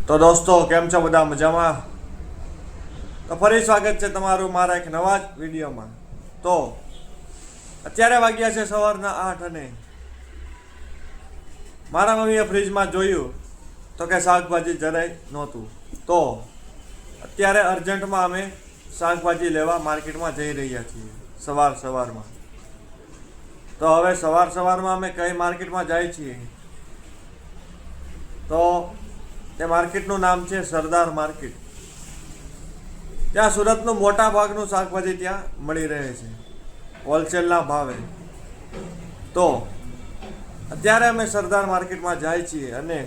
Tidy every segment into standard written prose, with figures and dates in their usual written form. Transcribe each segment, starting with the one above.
તો દોસ્તો કેમ છો બધા મજામાં? તો ફરી સ્વાગત છે તમારું મારા એક નવા જ વિડીયોમાં. તો અત્યારે વાગ્યા છે સવારના 8 અને મારા મમ્મીએ ફ્રીજમાં જોયું તો કે શાકભાજી જરાય નહોતું. તો અત્યારે અર્જન્ટમાં અમે શાકભાજી લેવા માર્કેટમાં જઈ રહ્યા છીએ સવારમાં. તો હવે સવારમાં અમે કઈ માર્કેટમાં જાય છીએ તો તે માર્કેટનું નામ છે સરદાર માર્કેટ. ત્યાં સુરતનું મોટા ભાગનું શાકભાજી ત્યાં મળી રહે છે હોલસેલના ભાવે. તો અત્યારે અમે સરદાર માર્કેટમાં જાય છીએ અને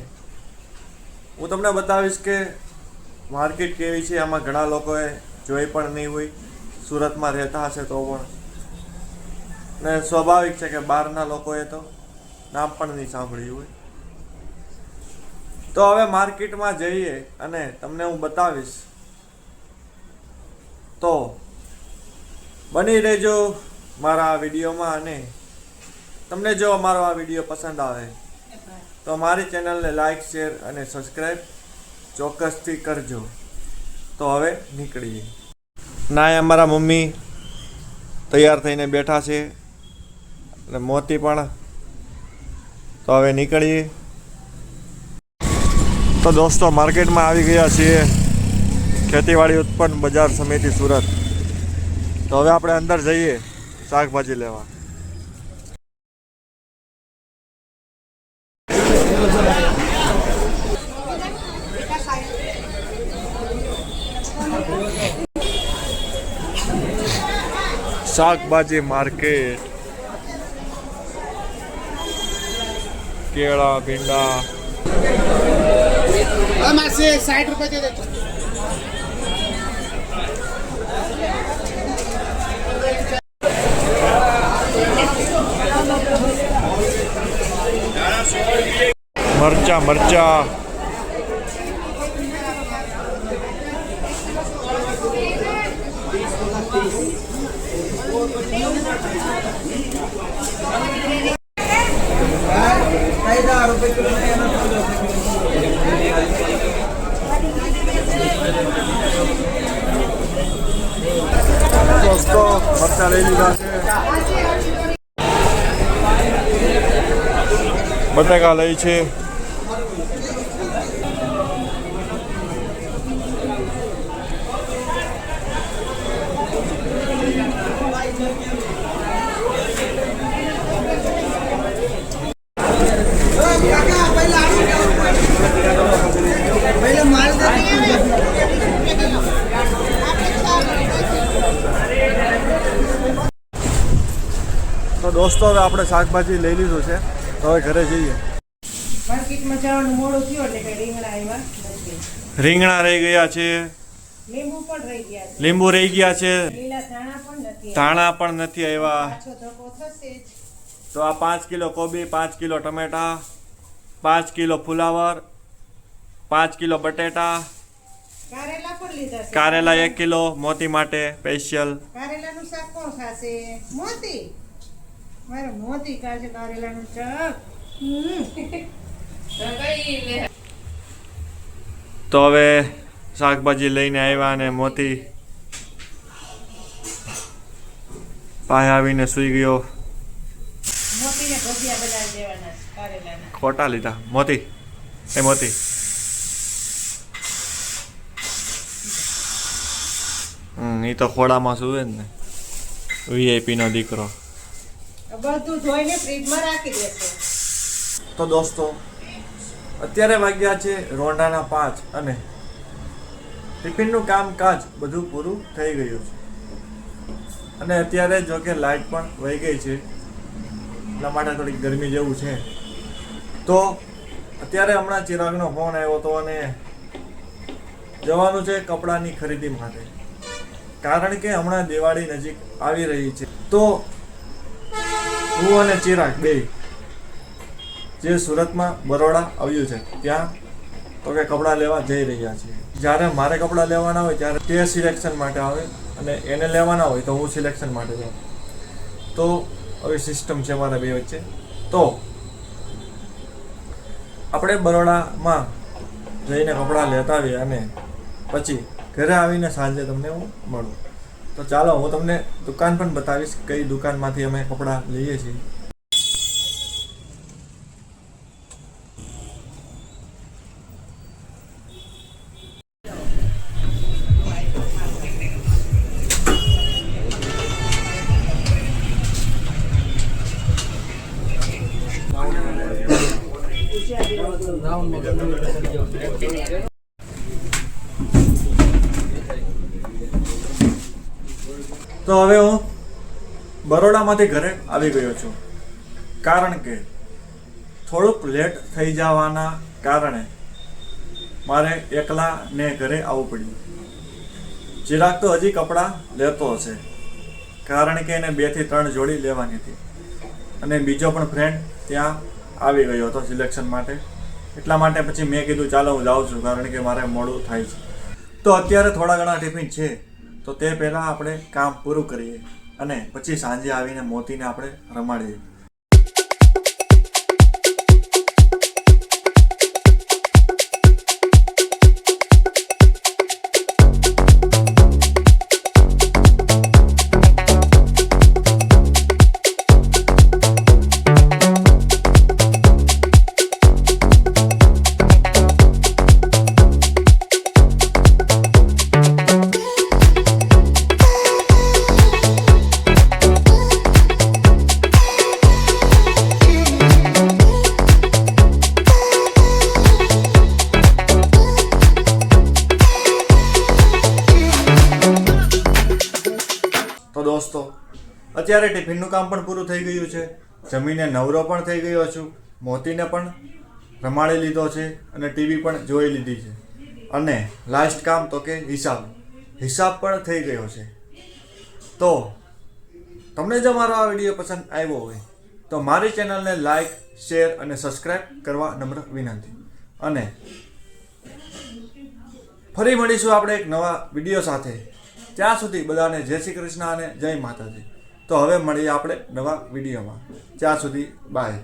હું તમને બતાવીશ કે માર્કેટ કેવી છે. આમાં ઘણા લોકોએ જોઈ પણ નહીં હોય, સુરતમાં રહેતા હશે તો પણ, ને સ્વાભાવિક છે કે બહારના લોકોએ તો નામ પણ નહીં સાંભળ્યું હોય. તો હવે માર્કેટમાં જઈએ અને તમને હું બતાવીશ. તો બની રહેજો મારા વિડીયોમાં અને તમને જો અમારો આ વિડીયો પસંદ આવે તો મારી ચેનલને લાઈક, શેર અને સબસ્ક્રાઈબ ચોક્કસથી કરજો. તો હવે નીકળીએ. ના અમારા મમ્મી તૈયાર થઈને બેઠા છે અને મોતી પણ. તો હવે નીકળીએ. તો દોસ્તો માર્કેટમાં આવી ગયા છીએ, ખેતીવાડી ઉત્પન્ન બજાર સમિતિ સુરત. તો હવે આપણે અંદર જઈએ શાકભાજી લેવા. શાકભાજી માર્કેટ. કેળા, ભીંડા. 60 रुपये दे दो. મરચા દોસ્તો મરચા લઈ લીધા છે. બટાકા લઈ છે. તો દોસ્તો હવે આપણે શાકભાજી લઈ લીધું છે. તો હવે ઘરે જઈએ. માર્કેટમાં જવાનું મોડું થયું એટલે કે રીંગણા આવ્યા નથી. રીંગણા રહી ગયા છે, લીંબુ પણ રહી ગયા છે, લીંબુ રહી ગયા છે, લીલા ધાણા પણ નથી આવ્યા. પાછો ધક્કો થશે જ. તો આ 5 કિલો કોબી, 5 કિલો ટમેટા, 5 કિલો ફુલાવર, 5 કિલો બટેટા, કારેલા પણ લીધા છે. કારેલા 1 કિલો મોતી માટે સ્પેશિયલ. કારેલાનું શાક કોણ ખાશે? મોતી. મારો મોતી ખાશે કારેલાનું શાક. તો હવે શાકભાજી લઈને આવ્યા અને મોતી પાસે આવીને સૂઈ ગયો. મોતીને ભજીયા બનાવી દેવાના છે કારેલાના. ખોટા લીધા. મોતી એ મોતી એ તો ખોડામાં સુવે ને, VIP નો દીકરો. બધું ધોઈને ફ્રીજમાં રાખી દેશે. તો દોસ્તો અત્યારે વાગ્યા છે રોંઢાના 5 અને ટિફિનનું કામકાજ બધું પૂરું થઈ ગયું છે. અને અત્યારે જો કે લાઇટ પણ વહી ગઈ છે, એટલા માટે થોડીક ગરમી જેવું છે. તો અત્યારે હમણાં ચિરાગનો ફોન આવ્યો હતો અને જવાનું છે કપડાની ખરીદી માટે, કારણ કે હમણાં દિવાળી નજીક આવી રહી છે. તો હું અને ચિરાગ બે જે સુરતમાં બરોડા આવ્યું છે ત્યાં તો કે કપડાં લેવા જઈ રહ્યા છીએ. જ્યારે મારે કપડાં લેવાના હોય ત્યારે તે સિલેક્શન માટે આવે અને એને લેવાના હોય તો હું સિલેક્શન માટે જાઉં. તો આવી સિસ્ટમ છે મારા બે વચ્ચે. તો આપણે બરોડામાં જઈને કપડાં લેતા આવીએ અને પછી ઘરે આવીને સાંજે તમને હું મળું. તો ચાલો હું તમને દુકાન પણ બતાવીશ કઈ દુકાનમાંથી અમે કપડાં લઈએ છીએ. તો હવે હું બરોડામાંથી ઘરે આવી ગયો છું, કારણ કે થોડુંક લેટ થઈ જવાના કારણે મારે એકલાને ઘરે આવવું પડ્યું. ચિરાગ તો હજી કપડાં લેતો હશે, કારણ કે એને 2 થી 3 જોડી લેવાની હતી અને બીજો પણ ફ્રેન્ડ ત્યાં આવી ગયો હતો સિલેક્શન માટે. એટલા માટે પછી મેં કીધું ચાલો હું જાઉં છું, કારણ કે મારે મોડું થાય છે. તો અત્યારે થોડા ઘણા ટિફિન છે, તો તે પહેલાં આપણે કામ પૂરું કરીએ અને પછી સાંજે આવીને મોતીને આપણે રમાડીએ. તો દોસ્તો, અત્યારે ટિફિનનું કામ પણ પૂરું થઈ ગયું છે, જમીને નવરો પણ થઈ ગયો છું, મોતીને પણ રમાડી લીધો છે અને ટીવી પણ જોઈ લીધી છે. અને લાસ્ટ કામ તો કે હિસાબ પણ થઈ ગયો છે. તો તમને જો મારો આ વિડીયો પસંદ આવ્યો હોય તો મારી ચેનલને લાઈક, શેર અને સબસ્ક્રાઈબ કરવા નમ્ર વિનંતી. અને ફરી મળીશું આપણે એક નવા વિડીયો સાથે. ત્યાં સુધી બધાને જય શ્રી કૃષ્ણ અને જય માતાજી. તો હવે મળીએ આપણે નવા વિડીયોમાં. ત્યાં સુધી બાય.